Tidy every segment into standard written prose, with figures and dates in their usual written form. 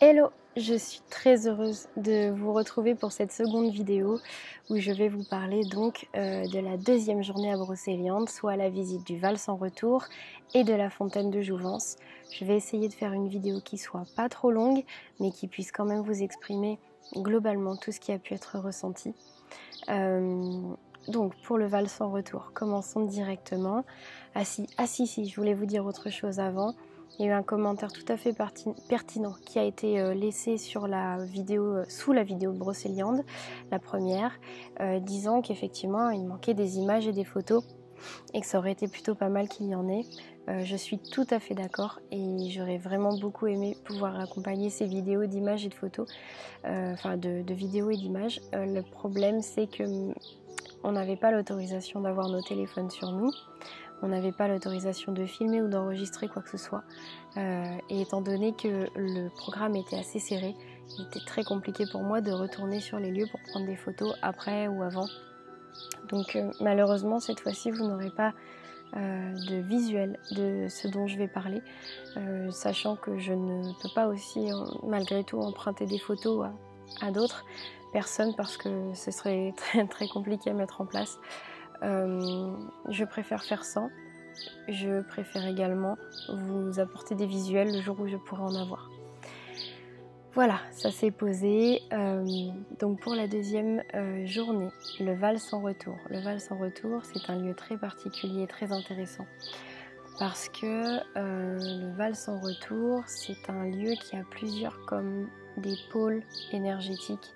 Hello, je suis très heureuse de vous retrouver pour cette seconde vidéo où je vais vous parler donc de la deuxième journée à Brocéliande, soit la visite du Val sans retour et de la fontaine de Jouvence. Je vais essayer de faire une vidéo qui soit pas trop longue mais qui puisse quand même vous exprimer globalement tout ce qui a pu être ressenti. Donc pour le Val sans retour, commençons directement. Ah si, je voulais vous dire autre chose avant. Il y a eu un commentaire tout à fait pertinent qui a été laissé sur la vidéo, sous la vidéo de Brocéliande, la première, disant qu'effectivement il manquait des images et des photos et que ça aurait été plutôt pas mal qu'il y en ait. Je suis tout à fait d'accord et j'aurais vraiment beaucoup aimé pouvoir accompagner ces vidéos d'images et de photos, enfin de vidéos et d'images. Le problème c'est que on n'avait pas l'autorisation d'avoir nos téléphones sur nous. On n'avait pas l'autorisation de filmer ou d'enregistrer quoi que ce soit. Et étant donné que le programme était assez serré, il était très compliqué pour moi de retourner sur les lieux pour prendre des photos après ou avant. Donc malheureusement, cette fois-ci, vous n'aurez pas de visuel de ce dont je vais parler, sachant que je ne peux pas aussi, malgré tout, emprunter des photos à d'autres personnes parce que ce serait très, très compliqué à mettre en place. Je préfère faire sans. Je préfère également vous apporter des visuels le jour où je pourrai en avoir. Voilà, ça s'est posé. Donc pour la deuxième journée, le Val sans retour. Le Val sans retour, c'est un lieu très particulier, très intéressant. Parce que le Val sans retour, c'est un lieu qui a plusieurs comme des pôles énergétiques.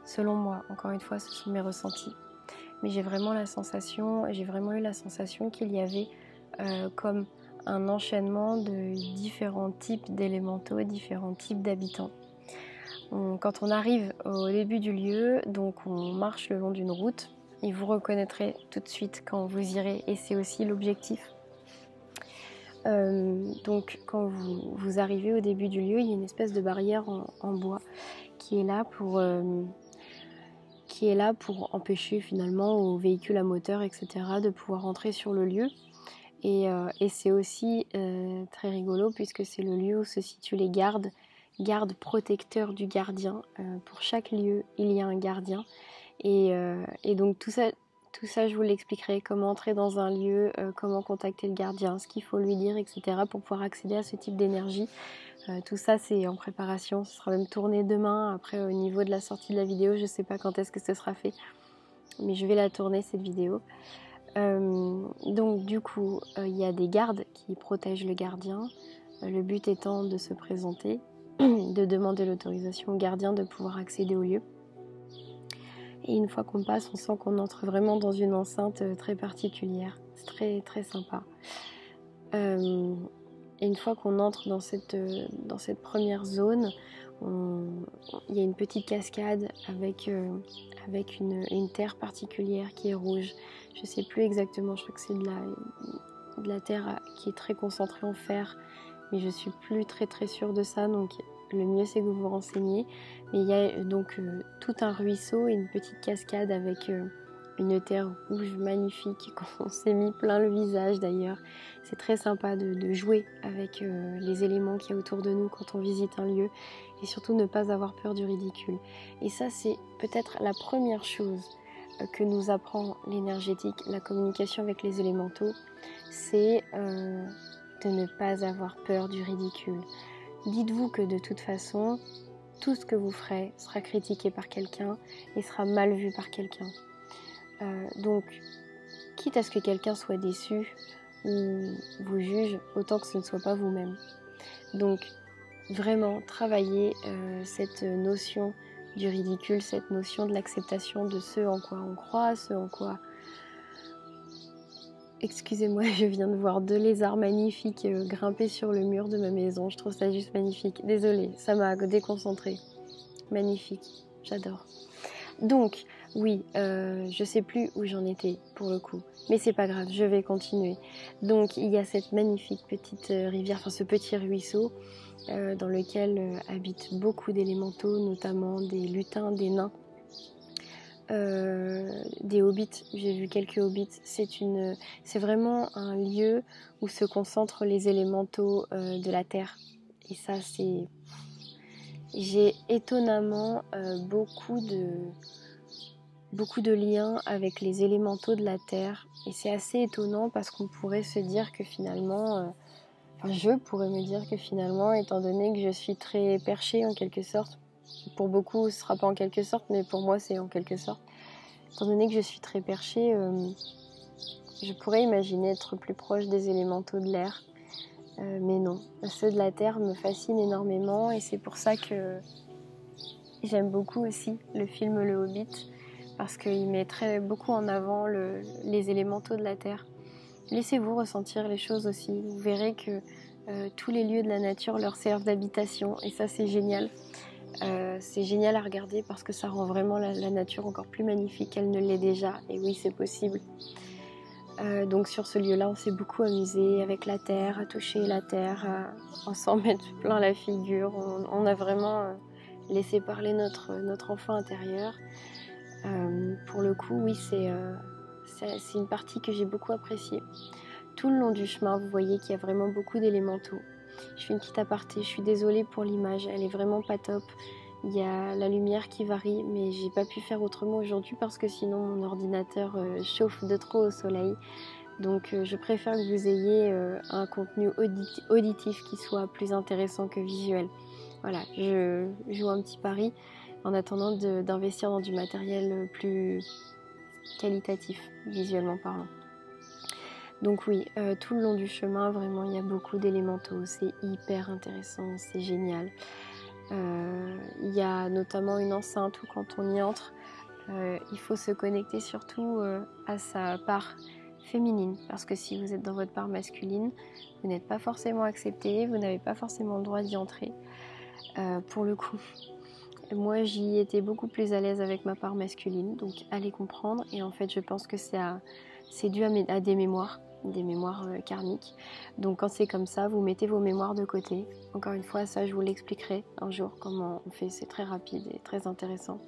Selon moi, encore une fois, ce sont mes ressentis. Mais j'ai vraiment eu la sensation qu'il y avait comme un enchaînement de différents types d'élémentaux, différents types d'habitants. Quand on arrive au début du lieu, donc on marche le long d'une route, et vous reconnaîtrez tout de suite quand vous irez, et c'est aussi l'objectif. Donc quand vous arrivez au début du lieu, il y a une espèce de barrière en bois qui est là pour empêcher finalement aux véhicules à moteur, etc. de pouvoir entrer sur le lieu. Et c'est aussi très rigolo puisque c'est le lieu où se situent les gardes protecteurs du gardien. Pour chaque lieu, il y a un gardien. Et donc tout ça, je vous l'expliquerai, comment entrer dans un lieu, comment contacter le gardien, ce qu'il faut lui dire, etc. pour pouvoir accéder à ce type d'énergie. Tout ça, c'est en préparation. Ce sera même tourné demain. Après, au niveau de la sortie de la vidéo, je ne sais pas quand est-ce que ce sera fait. Mais je vais la tourner, cette vidéo. Donc du coup, il y a des gardes qui protègent le gardien. Le but étant de se présenter, de demander l'autorisation au gardien de pouvoir accéder au lieu. Et une fois qu'on passe, on sent qu'on entre vraiment dans une enceinte très particulière. C'est très très sympa. Et une fois qu'on entre dans cette première zone, il y a une petite cascade avec une terre particulière qui est rouge. Je ne sais plus exactement, je crois que c'est de la terre qui est très concentrée en fer, mais je ne suis plus très très sûre de ça, donc le mieux c'est que vous vous renseigniez. Mais il y a donc tout un ruisseau et une petite cascade avec une terre rouge magnifique qu'on s'est mis plein le visage d'ailleurs. C'est très sympa de jouer avec les éléments qu'il y a autour de nous quand on visite un lieu et surtout ne pas avoir peur du ridicule. Et ça, c'est peut-être la première chose que nous apprend l'énergétique, la communication avec les élémentaux, c'est de ne pas avoir peur du ridicule. Dites-vous que de toute façon, tout ce que vous ferez sera critiqué par quelqu'un et sera mal vu par quelqu'un. Donc, quitte à ce que quelqu'un soit déçu ou vous juge, autant que ce ne soit pas vous-même. Donc, vraiment, travailler cette notion du ridicule, cette notion de l'acceptation de ce en quoi on croit, ce en quoi... Excusez-moi, je viens de voir 2 lézards magnifiques grimper sur le mur de ma maison. Je trouve ça juste magnifique. Désolée, ça m'a déconcentrée. Magnifique, j'adore. Donc, oui, je sais plus où j'en étais pour le coup, mais c'est pas grave, je vais continuer. Donc, il y a cette magnifique petite rivière, enfin ce petit ruisseau dans lequel habitent beaucoup d'élémentaux, notamment des lutins, des nains, des hobbits. J'ai vu quelques hobbits. C'est vraiment un lieu où se concentrent les élémentaux de la terre. Et ça, J'ai étonnamment beaucoup de liens avec les élémentaux de la Terre. Et c'est assez étonnant parce qu'on pourrait se dire que finalement... je pourrais me dire que finalement, étant donné que je suis très perchée en quelque sorte, pour beaucoup ce sera pas en quelque sorte, mais pour moi c'est en quelque sorte, étant donné que je suis très perchée, je pourrais imaginer être plus proche des élémentaux de l'air. Mais non, ceux de la Terre me fascinent énormément et c'est pour ça que j'aime beaucoup aussi le film Le Hobbit, parce qu'il met beaucoup en avant les élémentaux de la Terre. Laissez-vous ressentir les choses aussi. Vous verrez que tous les lieux de la nature leur servent d'habitation et ça c'est génial. C'est génial à regarder parce que ça rend vraiment la nature encore plus magnifique qu'elle ne l'est déjà. Et oui, c'est possible. Donc sur ce lieu-là, on s'est beaucoup amusé avec la terre, à toucher la terre, à s'en mettre plein la figure. On a vraiment laissé parler notre enfant intérieur. Pour le coup, oui, c'est une partie que j'ai beaucoup appréciée. Tout le long du chemin, vous voyez qu'il y a vraiment beaucoup d'élémentaux. Je fais une petite aparté, je suis désolée pour l'image, elle est vraiment pas top. Il y a la lumière qui varie, mais j'ai pas pu faire autrement aujourd'hui parce que sinon mon ordinateur chauffe de trop au soleil. Donc je préfère que vous ayez un contenu auditif qui soit plus intéressant que visuel. Voilà, je joue un petit pari en attendant d'investir dans du matériel plus qualitatif, visuellement parlant. Donc oui, tout le long du chemin, vraiment, il y a beaucoup d'élémentaux. C'est hyper intéressant, c'est génial. Il y a notamment une enceinte où quand on y entre, il faut se connecter surtout à sa part féminine. Parce que si vous êtes dans votre part masculine, vous n'êtes pas forcément accepté, vous n'avez pas forcément le droit d'y entrer. Pour le coup, moi j'y étais beaucoup plus à l'aise avec ma part masculine, donc allez comprendre. Et en fait, je pense que c'est dû à des mémoires karmiques. Donc quand c'est comme ça, vous mettez vos mémoires de côté. Encore une fois, ça je vous l'expliquerai un jour comment on fait, c'est très rapide et très intéressant.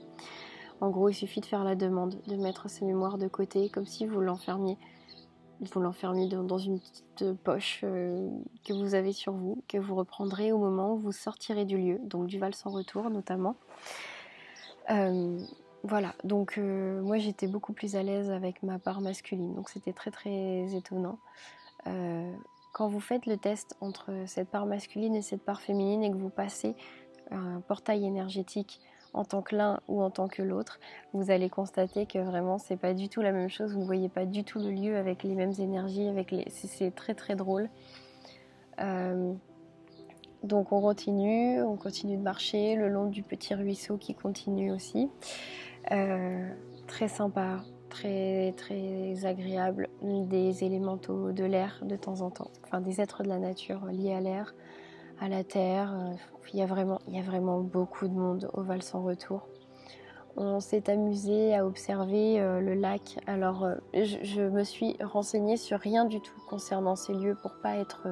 En gros, il suffit de faire la demande, de mettre ces mémoires de côté, comme si vous l'enfermiez dans une petite poche que vous avez sur vous, que vous reprendrez au moment où vous sortirez du lieu, donc du Val sans retour notamment. Voilà, donc moi j'étais beaucoup plus à l'aise avec ma part masculine, donc c'était très très étonnant. Quand vous faites le test entre cette part masculine et cette part féminine et que vous passez un portail énergétique en tant que l'un ou en tant que l'autre, vous allez constater que vraiment c'est pas du tout la même chose, vous ne voyez pas du tout le lieu avec les mêmes énergies, c'est très très drôle. Donc on continue de marcher le long du petit ruisseau qui continue aussi. Très sympa, très très agréable, des élémentaux de l'air de temps en temps, enfin des êtres de la nature liés à l'air, à la terre. Il y a vraiment beaucoup de monde au Val sans retour. On s'est amusé à observer le lac. Alors je me suis renseignée sur rien du tout concernant ces lieux pour pas être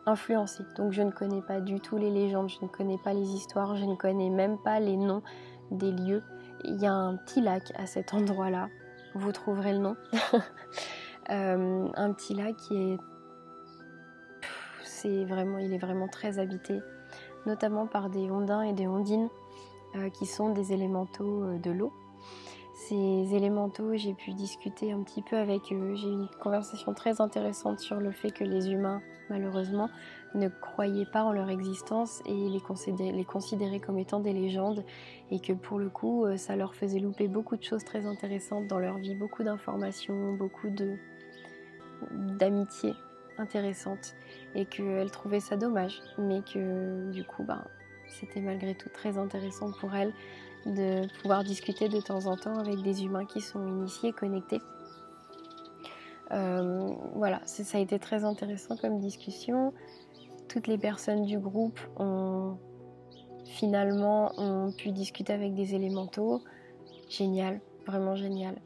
influencée. Donc je ne connais pas du tout les légendes, je ne connais pas les histoires, je ne connais même pas les noms des lieux. Il y a un petit lac à cet endroit-là, vous trouverez le nom. Un petit lac il est vraiment très habité, notamment par des ondins et des ondines qui sont des élémentaux de l'eau. Ces élémentaux, j'ai pu discuter un petit peu avec eux. J'ai eu une conversation très intéressante sur le fait que les humains, malheureusement, ne croyaient pas en leur existence et les considéraient comme étant des légendes, et que pour le coup, ça leur faisait louper beaucoup de choses très intéressantes dans leur vie, beaucoup d'informations, beaucoup d'amitiés intéressantes, et qu'elles trouvaient ça dommage, mais que du coup, c'était malgré tout très intéressant pour elles de pouvoir discuter de temps en temps avec des humains qui sont initiés, connectés. Voilà, ça a été très intéressant comme discussion. Toutes les personnes du groupe ont pu discuter avec des élémentaux. Génial, vraiment génial.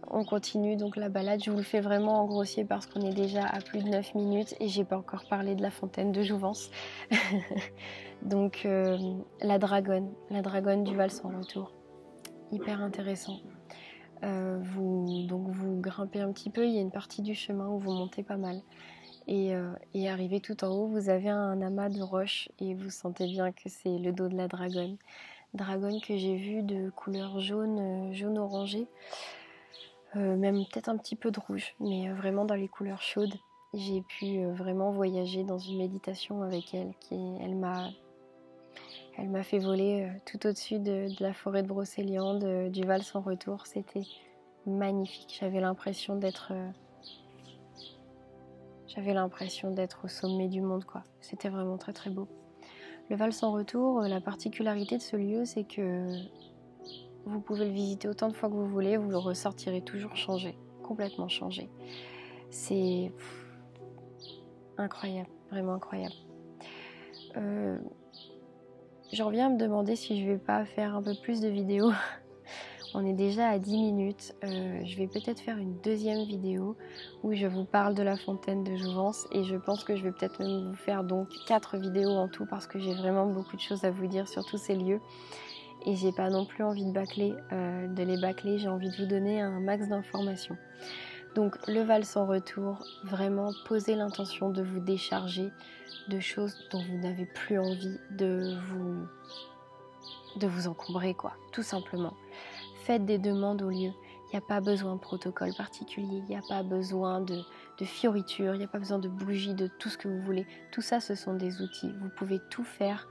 On continue donc la balade. Je vous le fais vraiment en grossier parce qu'on est déjà à plus de 9 minutes et j'ai pas encore parlé de la fontaine de Jouvence. Donc la dragonne du Val sans retour. Hyper intéressant. Vous grimpez un petit peu, il y a une partie du chemin où vous montez pas mal. Et arrivé tout en haut, vous avez un amas de roches et vous sentez bien que c'est le dos de la dragonne. Dragonne que j'ai vue de couleur jaune, jaune orangé, même peut-être un petit peu de rouge, mais vraiment dans les couleurs chaudes. J'ai pu vraiment voyager dans une méditation avec elle. Elle m'a fait voler tout au-dessus de la forêt de Brocéliande, du Val sans retour. C'était magnifique. J'avais l'impression d'être au sommet du monde, quoi. C'était vraiment très très beau. Le Val sans retour, la particularité de ce lieu, c'est que vous pouvez le visiter autant de fois que vous voulez, vous le ressortirez toujours changé, complètement changé. C'est incroyable, vraiment incroyable. J'en reviens à me demander si je vais pas faire un peu plus de vidéos. On est déjà à 10 minutes. Je vais peut-être faire une deuxième vidéo où je vous parle de la fontaine de Jouvence et je pense que je vais peut-être même vous faire donc 4 vidéos en tout parce que j'ai vraiment beaucoup de choses à vous dire sur tous ces lieux et j'ai pas non plus envie de les bâcler, j'ai envie de vous donner un max d'informations. Donc le Val sans retour, vraiment posez l'intention de vous décharger de choses dont vous n'avez plus envie de vous encombrer, quoi, tout simplement. Faites des demandes au lieu. Il n'y a pas besoin de protocole particulier, il n'y a pas besoin de fioritures, il n'y a pas besoin de bougies, de tout ce que vous voulez. Tout ça, ce sont des outils. Vous pouvez tout faire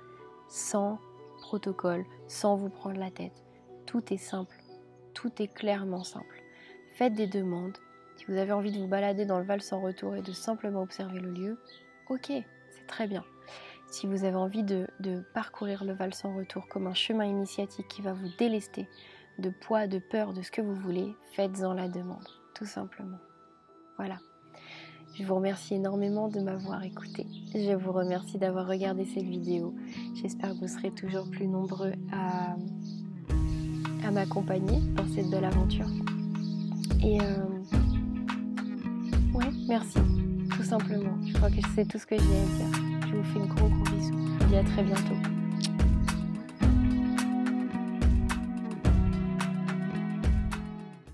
sans protocole, sans vous prendre la tête. Tout est simple, tout est clairement simple. Faites des demandes. Si vous avez envie de vous balader dans le Val sans retour et de simplement observer le lieu, ok, c'est très bien. Si vous avez envie de parcourir le Val sans retour comme un chemin initiatique qui va vous délester de poids, de peur, de ce que vous voulez, faites-en la demande, tout simplement. Voilà. Je vous remercie énormément de m'avoir écouté. Je vous remercie d'avoir regardé cette vidéo. J'espère que vous serez toujours plus nombreux à m'accompagner dans cette belle aventure. Et ouais, merci, tout simplement. Je crois que c'est tout ce que j'ai à dire. Je vous fais une gros bisou. Je vous dis à très bientôt.